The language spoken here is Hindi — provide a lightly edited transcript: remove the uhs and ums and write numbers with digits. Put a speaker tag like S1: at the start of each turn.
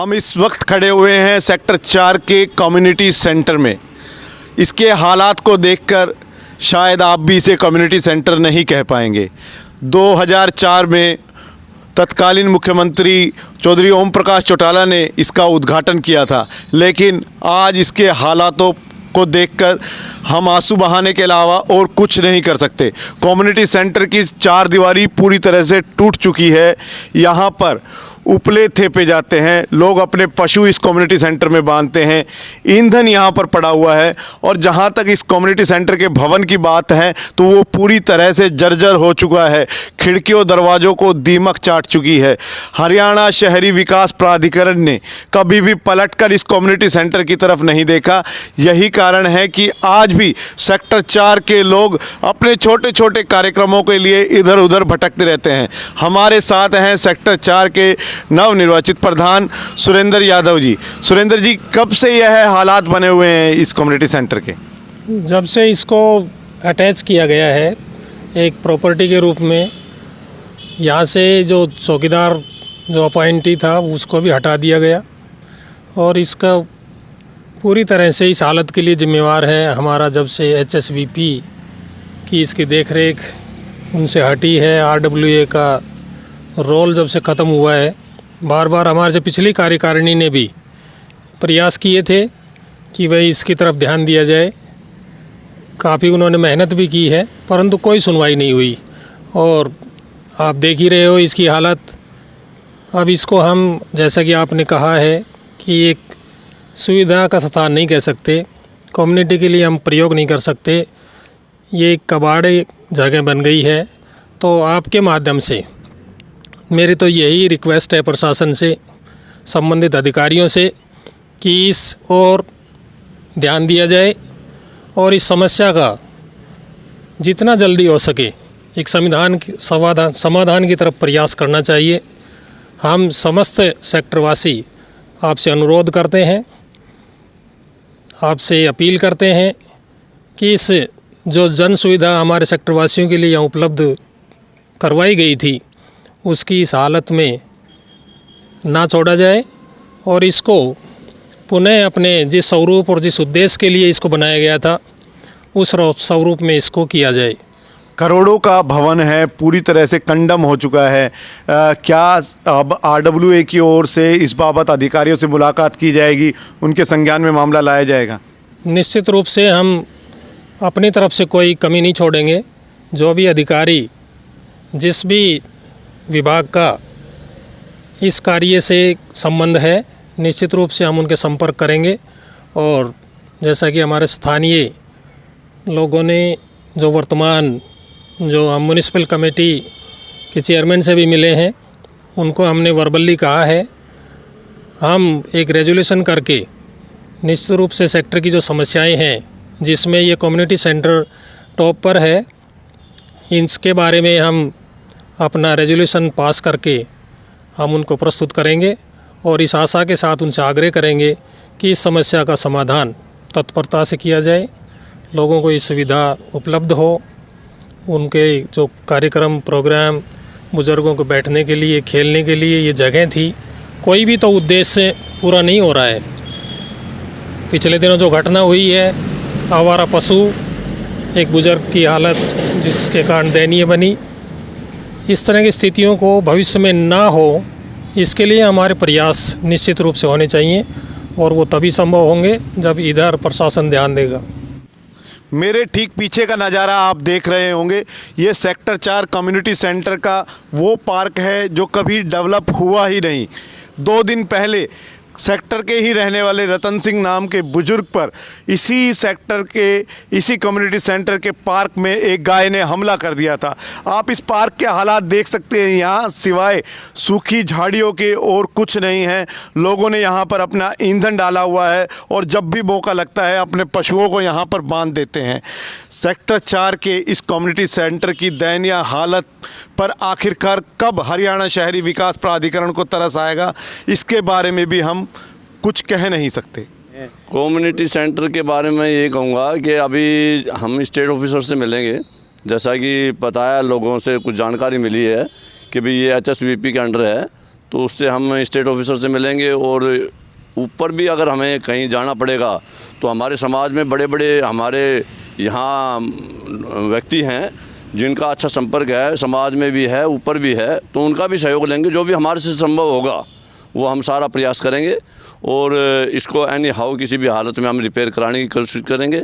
S1: हम इस वक्त खड़े हुए हैं सेक्टर 4 के कम्युनिटी सेंटर में। इसके हालात को देखकर शायद आप भी इसे कम्युनिटी सेंटर नहीं कह पाएंगे। 2004 में तत्कालीन मुख्यमंत्री चौधरी ओम प्रकाश चौटाला ने इसका उद्घाटन किया था, लेकिन आज इसके हालातों को देखकर हम आंसू बहाने के अलावा और कुछ नहीं कर सकते। कम्युनिटी सेंटर की चार दीवारी पूरी तरह से टूट चुकी है। यहाँ पर उपले थेपे जाते हैं, लोग अपने पशु इस कम्युनिटी सेंटर में बांधते हैं, ईंधन यहाँ पर पड़ा हुआ है। और जहाँ तक इस कम्युनिटी सेंटर के भवन की बात है तो वो पूरी तरह से जर्जर हो चुका है, खिड़कियों दरवाज़ों को दीमक चाट चुकी है। हरियाणा शहरी विकास प्राधिकरण ने कभी भी पलटकर इस कम्युनिटी सेंटर की तरफ नहीं देखा। यही कारण है कि आज भी सेक्टर 4 के लोग अपने छोटे छोटे कार्यक्रमों के लिए इधर उधर भटकते रहते हैं। हमारे साथ हैं सेक्टर 4 के नवनिर्वाचित प्रधान सुरेंद्र यादव जी। सुरेंद्र जी, कब से यह हालात बने हुए हैं इस कम्युनिटी सेंटर के?
S2: जब से इसको अटैच किया गया है एक प्रॉपर्टी के रूप में, यहाँ से जो चौकीदार जो अपॉइंटी था उसको भी हटा दिया गया और इसका पूरी तरह से इस हालत के लिए जिम्मेवार है हमारा जब से HSVP की इसकी देखरेख उनसे हटी है। RWA का रोल जब से ख़त्म हुआ है, बार बार हमारे से पिछली कार्यकारिणी ने भी प्रयास किए थे कि वही इसकी तरफ ध्यान दिया जाए। काफ़ी उन्होंने मेहनत भी की है, परंतु कोई सुनवाई नहीं हुई और आप देख ही रहे हो इसकी हालत। अब इसको हम, जैसा कि आपने कहा है कि एक सुविधा का स्थान नहीं कह सकते, कम्युनिटी के लिए हम प्रयोग नहीं कर सकते, ये एक कबाड़े जगह बन गई है। तो आपके माध्यम से मेरी तो यही रिक्वेस्ट है प्रशासन से, संबंधित अधिकारियों से, कि इस ओर ध्यान दिया जाए और इस समस्या का जितना जल्दी हो सके एक समाधान की तरफ प्रयास करना चाहिए। हम समस्त सेक्टरवासी आपसे अनुरोध करते हैं, आपसे अपील करते हैं कि इस जो जन सुविधा हमारे सेक्टरवासियों के लिए यहाँ उपलब्ध करवाई गई थी उसकी इस हालत में ना छोड़ा जाए और इसको पुनः अपने जिस स्वरूप और जिस उद्देश्य के लिए इसको बनाया गया था उस स्वरूप में इसको किया जाए।
S1: करोड़ों का भवन है, पूरी तरह से कंडम हो चुका है। क्या अब RWA की ओर से इस बाबत अधिकारियों से मुलाकात की जाएगी, उनके संज्ञान में मामला लाया जाएगा?
S2: निश्चित रूप से हम अपनी तरफ से कोई कमी नहीं छोड़ेंगे। जो भी अधिकारी, जिस भी विभाग का इस कार्य से संबंध है, निश्चित रूप से हम उनके संपर्क करेंगे। और जैसा कि हमारे स्थानीय लोगों ने जो वर्तमान जो हम म्युनिसिपल कमेटी के चेयरमैन से भी मिले हैं, उनको हमने वर्बली कहा है, हम एक रेजोल्यूशन करके निश्चित रूप से सेक्टर की जो समस्याएं हैं जिसमें ये कम्युनिटी सेंटर टॉप पर है, इसके बारे में हम अपना रेजोल्यूशन पास करके हम उनको प्रस्तुत करेंगे और इस आशा के साथ उनसे आग्रह करेंगे कि इस समस्या का समाधान तत्परता से किया जाए, लोगों को ये सुविधा उपलब्ध हो। उनके जो कार्यक्रम प्रोग्राम, बुज़ुर्गों को बैठने के लिए, खेलने के लिए ये जगह थी, कोई भी तो उद्देश्य पूरा नहीं हो रहा है। पिछले दिनों जो घटना हुई है, आवारा पशु, एक बुज़ुर्ग की हालत जिसके कारण दयनीय बनी, इस तरह की स्थितियों को भविष्य में ना हो, इसके लिए हमारे प्रयास निश्चित रूप से होने चाहिए और वो तभी संभव होंगे जब इधर प्रशासन ध्यान देगा।
S1: मेरे ठीक पीछे का नज़ारा आप देख रहे होंगे, ये सेक्टर 4 कम्युनिटी सेंटर का वो पार्क है जो कभी डेवलप हुआ ही नहीं। 2 दिन पहले सेक्टर के ही रहने वाले रतन सिंह नाम के बुजुर्ग पर इसी सेक्टर के, इसी कम्युनिटी सेंटर के पार्क में एक गाय ने हमला कर दिया था। आप इस पार्क के हालात देख सकते हैं, यहाँ सिवाय सूखी झाड़ियों के और कुछ नहीं है। लोगों ने यहाँ पर अपना ईंधन डाला हुआ है और जब भी मौका लगता है अपने पशुओं को यहाँ पर बांध देते हैं। सेक्टर 4 के इस कम्युनिटी सेंटर की दयनीय हालत पर आखिरकार कब हरियाणा शहरी विकास प्राधिकरण को तरस आएगा, इसके बारे में भी हम कुछ कह नहीं सकते।
S3: कम्युनिटी सेंटर के बारे में ये कहूँगा कि अभी हम स्टेट ऑफिसर से मिलेंगे, जैसा कि पता है, लोगों से कुछ जानकारी मिली है कि भाई ये HSVP के अंडर है, तो उससे हम स्टेट ऑफिसर से मिलेंगे। और ऊपर भी अगर हमें कहीं जाना पड़ेगा तो हमारे समाज में बड़े बड़े हमारे यहाँ व्यक्ति हैं जिनका अच्छा संपर्क है, समाज में भी है, ऊपर भी है, तो उनका भी सहयोग लेंगे। जो भी हमारे से संभव होगा वो हम सारा प्रयास करेंगे और इसको एनी हाउ किसी भी हालत में हम रिपेयर कराने की कोशिश करेंगे।